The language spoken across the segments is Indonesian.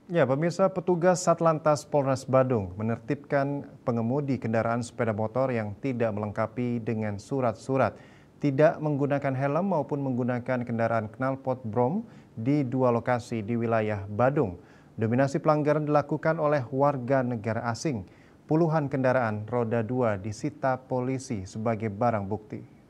Ya, pemirsa, petugas Satlantas Polres Badung menertibkan pengemudi kendaraan sepeda motor yang tidak melengkapi dengan surat-surat, tidak menggunakan helm maupun menggunakan kendaraan knalpot brom di dua lokasi di wilayah Badung. Dominasi pelanggaran dilakukan oleh warga negara asing. Puluhan kendaraan roda 2 disita polisi sebagai barang bukti.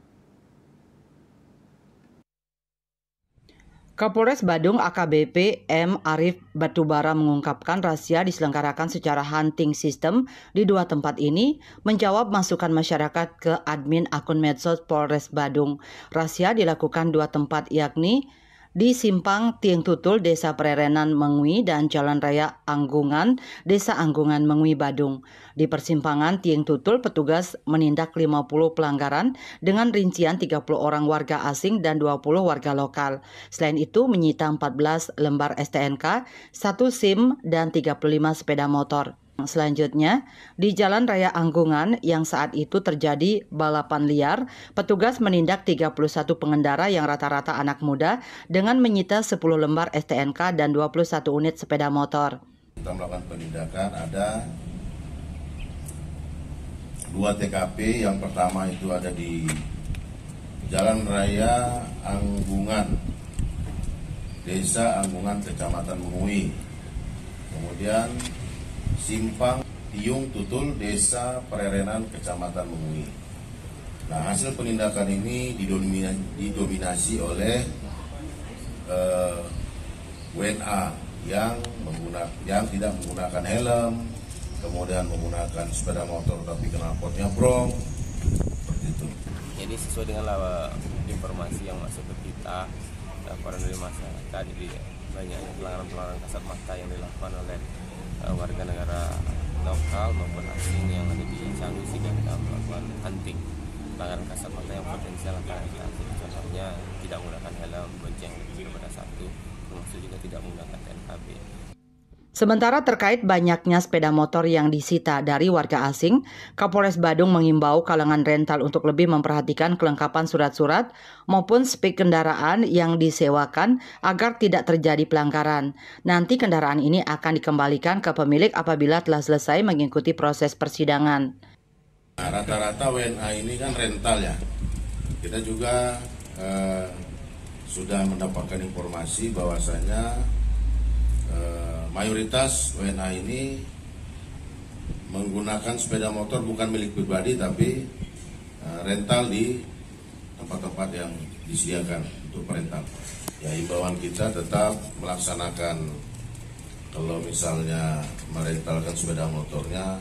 Kapolres Badung AKBP M. Arif Batubara mengungkapkan razia diselenggarakan secara hunting system di dua tempat ini menjawab masukan masyarakat ke admin akun medsos Polres Badung. Razia dilakukan dua tempat yakni di Simpang Tieng Tutul, Desa Prerenan Mengwi dan Jalan Raya Anggungan, Desa Anggungan Mengwi, Badung. Di persimpangan Tieng Tutul, petugas menindak 50 pelanggaran dengan rincian 30 orang warga asing dan 20 warga lokal. Selain itu, menyita 14 lembar STNK, 1 SIM, dan 35 sepeda motor. Selanjutnya, di Jalan Raya Anggungan yang saat itu terjadi balapan liar, petugas menindak 31 pengendara yang rata-rata anak muda dengan menyita 10 lembar STNK dan 21 unit sepeda motor. Kita melakukan penindakan ada 2 TKP, yang pertama itu ada di Jalan Raya Anggungan, Desa Anggungan, Kecamatan Mengui. Kemudian Simpang Tiung Tutul, Desa Prerenan, Kecamatan Mengui. Nah, hasil penindakan ini didominasi oleh WNA yang tidak menggunakan helm, kemudian menggunakan sepeda motor tapi knalpotnya brom, seperti itu. Jadi sesuai dengan informasi yang masuk ke kita, laporan dari masyarakat, jadi banyaknya pelanggaran kasat mata yang dilakukan oleh warga negara lokal maupun asing yang ada di Canggu, sehingga kita melakukan hunting pelanggaran kasat mata yang potensial akan kita. Contohnya tidak menggunakan helm, bonceng lebih daripada 1, termasuk juga tidak menggunakan TNKB. Sementara terkait banyaknya sepeda motor yang disita dari warga asing, Kapolres Badung mengimbau kalangan rental untuk lebih memperhatikan kelengkapan surat-surat maupun spek kendaraan yang disewakan agar tidak terjadi pelanggaran. Nanti kendaraan ini akan dikembalikan ke pemilik apabila telah selesai mengikuti proses persidangan. Nah, rata-rata WNA ini kan rental ya. Kita juga sudah mendapatkan informasi bahwasanya mayoritas WNA ini menggunakan sepeda motor bukan milik pribadi tapi rental di tempat-tempat yang disediakan untuk perental. Ya, himbauan kita tetap melaksanakan, kalau misalnya merentalkan sepeda motornya,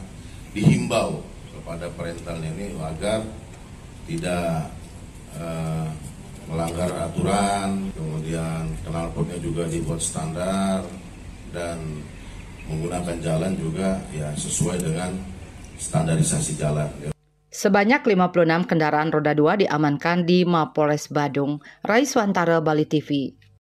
dihimbau kepada perentalnya ini agar tidak melanggar aturan, kemudian knalpotnya juga dibuat standar, dan menggunakan jalan juga ya sesuai dengan standarisasi jalan. Sebanyak 56 kendaraan roda 2 diamankan di Mapolres Badung. Raiswantara, Bali TV.